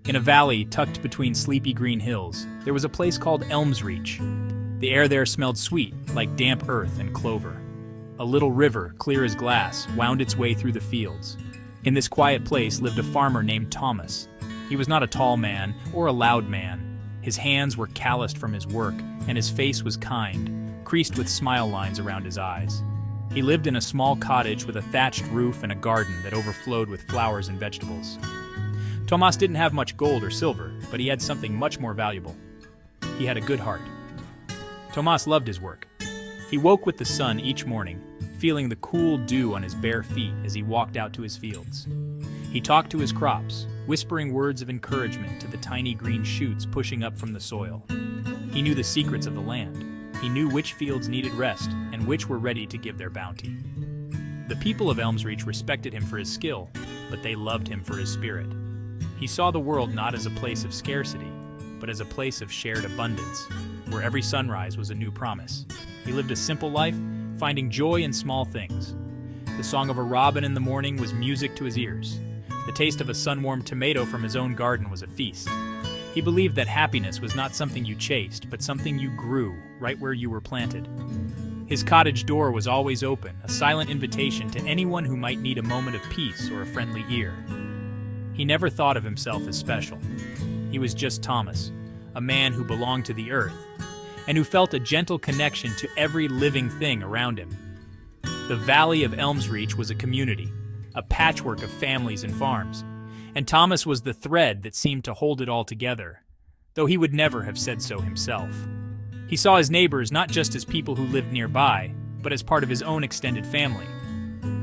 In a valley tucked between sleepy green hills, there was a place called Elmsreach. The air there smelled sweet, like damp earth and clover. A little river, clear as glass, wound its way through the fields. In this quiet place lived a farmer named Thomas. He was not a tall man or a loud man. His hands were calloused from his work, and his face was kind, creased with smile lines around his eyes. He lived in a small cottage with a thatched roof and a garden that overflowed with flowers and vegetables. Tomas didn't have much gold or silver, but he had something much more valuable. He had a good heart. Tomas loved his work. He woke with the sun each morning, feeling the cool dew on his bare feet as he walked out to his fields. He talked to his crops, whispering words of encouragement to the tiny green shoots pushing up from the soil. He knew the secrets of the land. He knew which fields needed rest and which were ready to give their bounty. The people of Elmsreach respected him for his skill, but they loved him for his spirit. He saw the world not as a place of scarcity, but as a place of shared abundance, where every sunrise was a new promise. He lived a simple life, finding joy in small things. The song of a robin in the morning was music to his ears. The taste of a sun-warmed tomato from his own garden was a feast. He believed that happiness was not something you chased, but something you grew right where you were planted. His cottage door was always open, a silent invitation to anyone who might need a moment of peace or a friendly ear. He never thought of himself as special. He was just Thomas, a man who belonged to the earth, and who felt a gentle connection to every living thing around him. The Valley of Elmsreach was a community, a patchwork of families and farms, and Thomas was the thread that seemed to hold it all together, though he would never have said so himself. He saw his neighbors not just as people who lived nearby, but as part of his own extended family.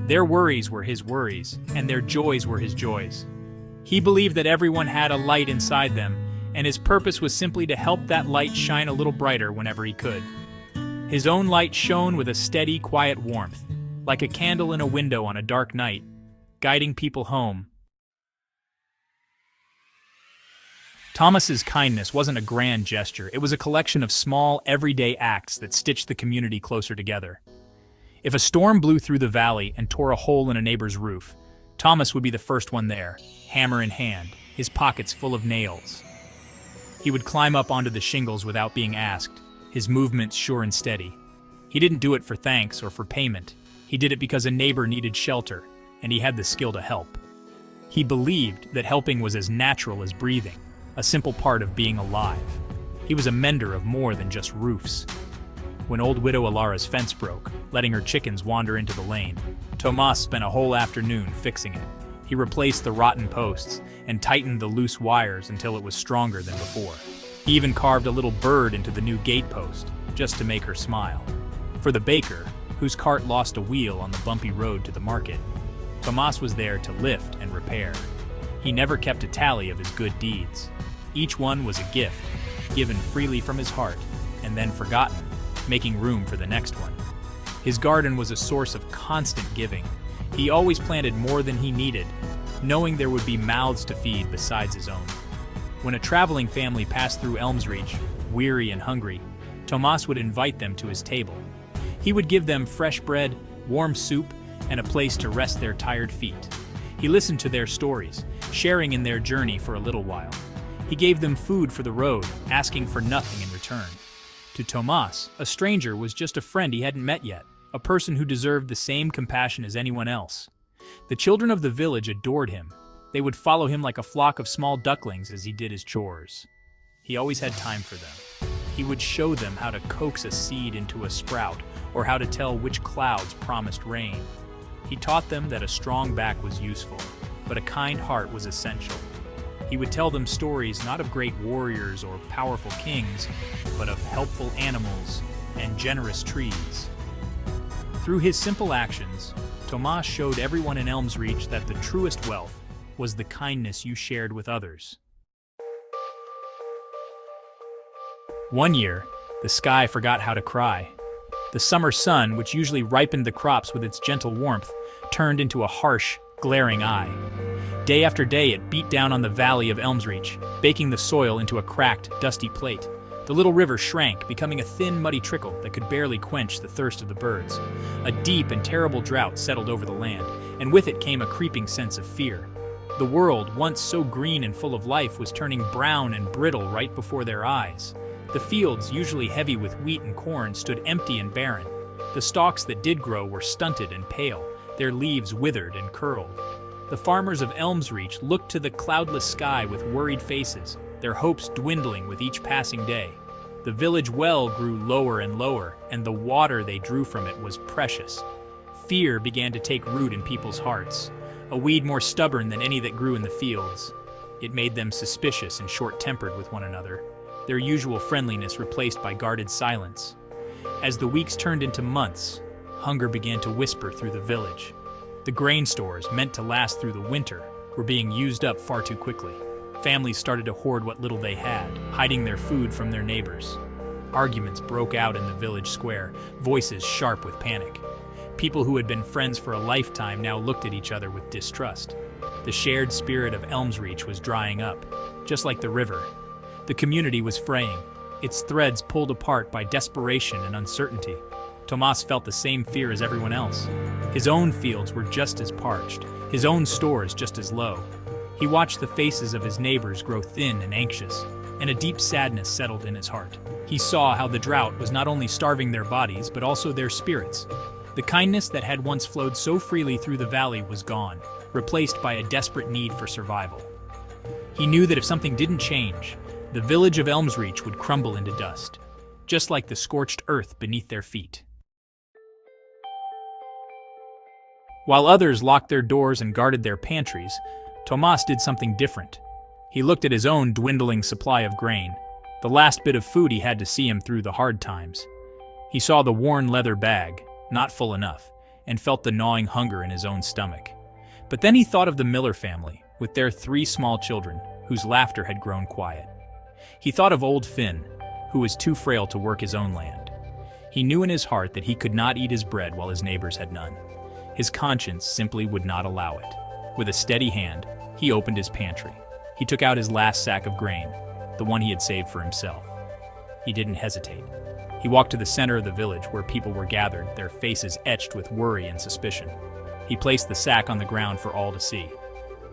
Their worries were his worries, and their joys were his joys. He believed that everyone had a light inside them, and his purpose was simply to help that light shine a little brighter whenever he could. His own light shone with a steady, quiet warmth, like a candle in a window on a dark night, guiding people home. Thomas's kindness wasn't a grand gesture, it was a collection of small, everyday acts that stitched the community closer together. If a storm blew through the valley and tore a hole in a neighbor's roof, Thomas would be the first one there, hammer in hand, his pockets full of nails. He would climb up onto the shingles without being asked, his movements sure and steady. He didn't do it for thanks or for payment. He did it because a neighbor needed shelter, and he had the skill to help. He believed that helping was as natural as breathing, a simple part of being alive. He was a mender of more than just roofs. When old widow Alara's fence broke, letting her chickens wander into the lane, Tomas spent a whole afternoon fixing it. He replaced the rotten posts and tightened the loose wires until it was stronger than before. He even carved a little bird into the new gate post, just to make her smile. For the baker, whose cart lost a wheel on the bumpy road to the market, Tomas was there to lift and repair. He never kept a tally of his good deeds. Each one was a gift, given freely from his heart, and then forgotten, making room for the next one. His garden was a source of constant giving. He always planted more than he needed, knowing there would be mouths to feed besides his own. When a traveling family passed through Elmsreach, weary and hungry, Tomas would invite them to his table. He would give them fresh bread, warm soup, and a place to rest their tired feet. He listened to their stories, sharing in their journey for a little while. He gave them food for the road, asking for nothing in return. To Tomas, a stranger was just a friend he hadn't met yet, a person who deserved the same compassion as anyone else. The children of the village adored him. They would follow him like a flock of small ducklings as he did his chores. He always had time for them. He would show them how to coax a seed into a sprout, or how to tell which clouds promised rain. He taught them that a strong back was useful, but a kind heart was essential. He would tell them stories not of great warriors or powerful kings, but of helpful animals and generous trees. Through his simple actions, Tomas showed everyone in Elmsreach that the truest wealth was the kindness you shared with others. One year, the sky forgot how to cry. The summer sun, which usually ripened the crops with its gentle warmth, turned into a harsh, glaring eye. Day after day, it beat down on the valley of Elmsreach, baking the soil into a cracked, dusty plate. The little river shrank, becoming a thin, muddy trickle that could barely quench the thirst of the birds. A deep and terrible drought settled over the land, and with it came a creeping sense of fear. The world, once so green and full of life, was turning brown and brittle right before their eyes. The fields, usually heavy with wheat and corn, stood empty and barren. The stalks that did grow were stunted and pale, their leaves withered and curled. The farmers of Elmsreach looked to the cloudless sky with worried faces, their hopes dwindling with each passing day. The village well grew lower and lower, and the water they drew from it was precious. Fear began to take root in people's hearts, a weed more stubborn than any that grew in the fields. It made them suspicious and short-tempered with one another, their usual friendliness replaced by guarded silence. As the weeks turned into months, hunger began to whisper through the village. The grain stores, meant to last through the winter, were being used up far too quickly. Families started to hoard what little they had, hiding their food from their neighbors. Arguments broke out in the village square, voices sharp with panic. People who had been friends for a lifetime now looked at each other with distrust. The shared spirit of Elmsreach was drying up, just like the river. The community was fraying, its threads pulled apart by desperation and uncertainty. Tomas felt the same fear as everyone else. His own fields were just as parched, his own stores just as low. He watched the faces of his neighbors grow thin and anxious, and a deep sadness settled in his heart. He saw how the drought was not only starving their bodies, but also their spirits. The kindness that had once flowed so freely through the valley was gone, replaced by a desperate need for survival. He knew that if something didn't change, the village of Elmsreach would crumble into dust, just like the scorched earth beneath their feet. While others locked their doors and guarded their pantries, Tomas did something different. He looked at his own dwindling supply of grain, the last bit of food he had to see him through the hard times. He saw the worn leather bag, not full enough, and felt the gnawing hunger in his own stomach. But then he thought of the Miller family, with their 3 small children, whose laughter had grown quiet. He thought of old Finn, who was too frail to work his own land. He knew in his heart that he could not eat his bread while his neighbors had none. His conscience simply would not allow it. With a steady hand, he opened his pantry. He took out his last sack of grain, the one he had saved for himself. He didn't hesitate. He walked to the center of the village where people were gathered, their faces etched with worry and suspicion. He placed the sack on the ground for all to see.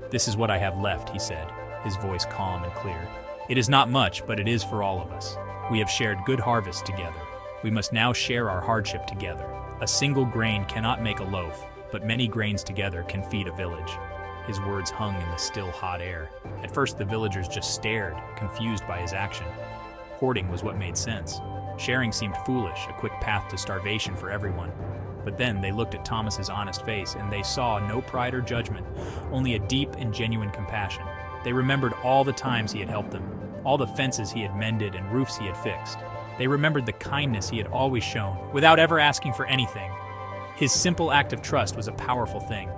"This is what I have left," he said, his voice calm and clear. "It is not much, but it is for all of us. We have shared good harvests together. We must now share our hardship together. A single grain cannot make a loaf, but many grains together can feed a village." His words hung in the still, hot air. At first, the villagers just stared, confused by his action. Hoarding was what made sense. Sharing seemed foolish, a quick path to starvation for everyone. But then they looked at Tomas's honest face, and they saw no pride or judgment, only a deep and genuine compassion. They remembered all the times he had helped them, all the fences he had mended and roofs he had fixed. They remembered the kindness he had always shown, without ever asking for anything. His simple act of trust was a powerful thing.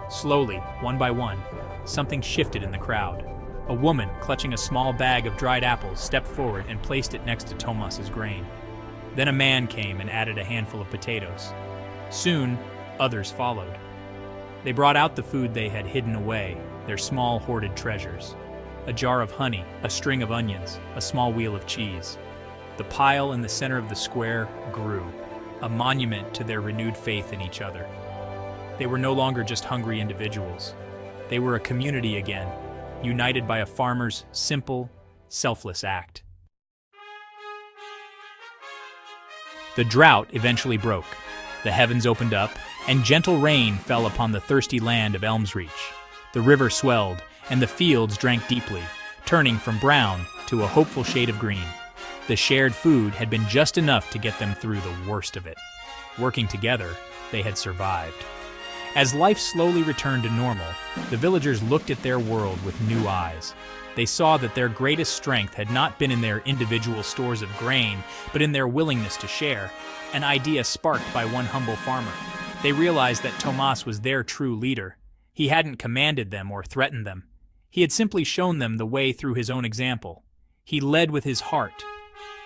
Slowly, one by one, something shifted in the crowd. A woman, clutching a small bag of dried apples, stepped forward and placed it next to Tomas's grain. Then a man came and added a handful of potatoes. Soon, others followed. They brought out the food they had hidden away, their small hoarded treasures. A jar of honey, a string of onions, a small wheel of cheese. The pile in the center of the square grew, a monument to their renewed faith in each other. They were no longer just hungry individuals. They were a community again, united by a farmer's simple, selfless act. The drought eventually broke. The heavens opened up, and gentle rain fell upon the thirsty land of Elmsreach. The river swelled, and the fields drank deeply, turning from brown to a hopeful shade of green. The shared food had been just enough to get them through the worst of it. Working together, they had survived. As life slowly returned to normal, the villagers looked at their world with new eyes. They saw that their greatest strength had not been in their individual stores of grain, but in their willingness to share, an idea sparked by one humble farmer. They realized that Tomas was their true leader. He hadn't commanded them or threatened them. He had simply shown them the way through his own example. He led with his heart.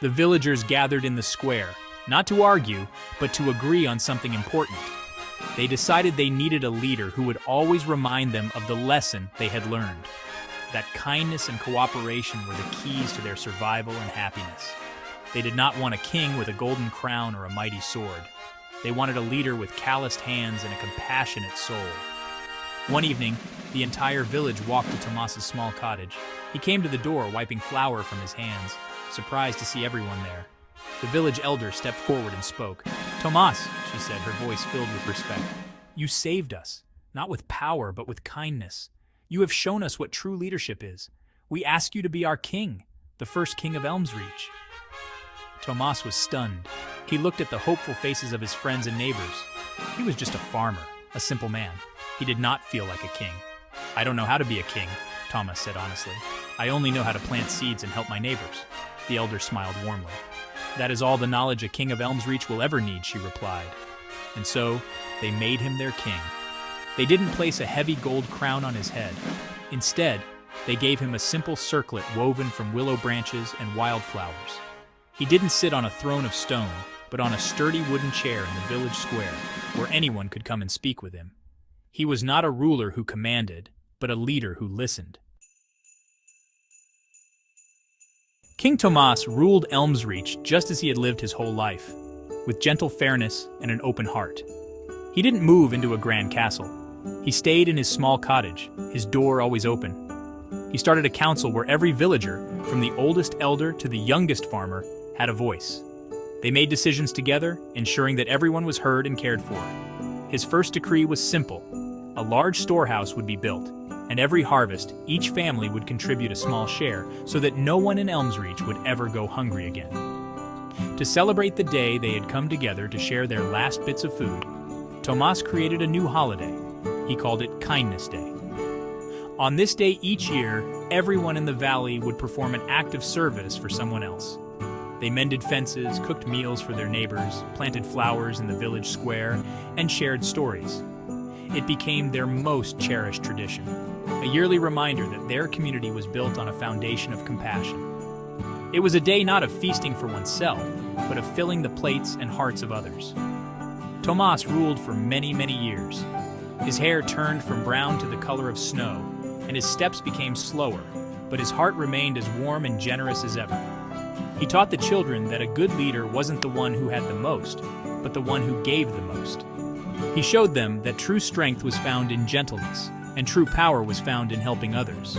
The villagers gathered in the square, not to argue, but to agree on something important. They decided they needed a leader who would always remind them of the lesson they had learned, that kindness and cooperation were the keys to their survival and happiness. They did not want a king with a golden crown or a mighty sword. They wanted a leader with calloused hands and a compassionate soul. One evening, the entire village walked to Tomas's small cottage. He came to the door, wiping flour from his hands, surprised to see everyone there. The village elder stepped forward and spoke. "Tomas," she said, her voice filled with respect, "you saved us, not with power, but with kindness. You have shown us what true leadership is. We ask you to be our king, the first king of Elmsreach." Tomas was stunned. He looked at the hopeful faces of his friends and neighbors. He was just a farmer, a simple man. He did not feel like a king. "I don't know how to be a king," Tomas said honestly. "I only know how to plant seeds and help my neighbors." The elder smiled warmly. "That is all the knowledge a king of Elmsreach will ever need," she replied. And so, they made him their king. They didn't place a heavy gold crown on his head. Instead, they gave him a simple circlet woven from willow branches and wildflowers. He didn't sit on a throne of stone, but on a sturdy wooden chair in the village square, where anyone could come and speak with him. He was not a ruler who commanded, but a leader who listened. King Tomas ruled Elmsreach just as he had lived his whole life, with gentle fairness and an open heart. He didn't move into a grand castle. He stayed in his small cottage, his door always open. He started a council where every villager, from the oldest elder to the youngest farmer, had a voice. They made decisions together, ensuring that everyone was heard and cared for. His first decree was simple. A large storehouse would be built, and every harvest, each family would contribute a small share so that no one in Elmsreach would ever go hungry again. To celebrate the day they had come together to share their last bits of food, Tomas created a new holiday. He called it Kindness Day. On this day each year, everyone in the valley would perform an act of service for someone else. They mended fences, cooked meals for their neighbors, planted flowers in the village square, and shared stories. It became their most cherished tradition, a yearly reminder that their community was built on a foundation of compassion. It was a day not of feasting for oneself, but of filling the plates and hearts of others. Tomas ruled for many, many years. His hair turned from brown to the color of snow, and his steps became slower, but his heart remained as warm and generous as ever. He taught the children that a good leader wasn't the one who had the most, but the one who gave the most. He showed them that true strength was found in gentleness, and true power was found in helping others.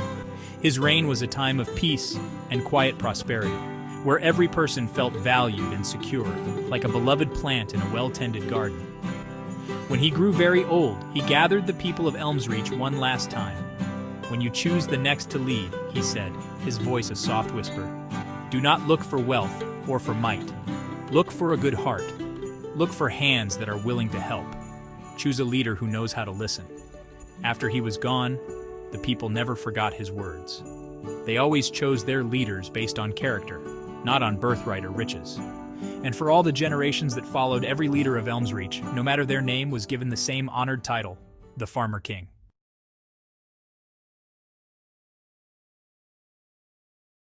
His reign was a time of peace and quiet prosperity, where every person felt valued and secure, like a beloved plant in a well-tended garden. When he grew very old, he gathered the people of Elmsreach one last time. "When you choose the next to lead," he said, his voice a soft whisper, "do not look for wealth or for might. Look for a good heart. Look for hands that are willing to help. Choose a leader who knows how to listen." After he was gone, the people never forgot his words. They always chose their leaders based on character, not on birthright or riches. And for all the generations that followed, every leader of Elmsreach, no matter their name, was given the same honored title, the Farmer King.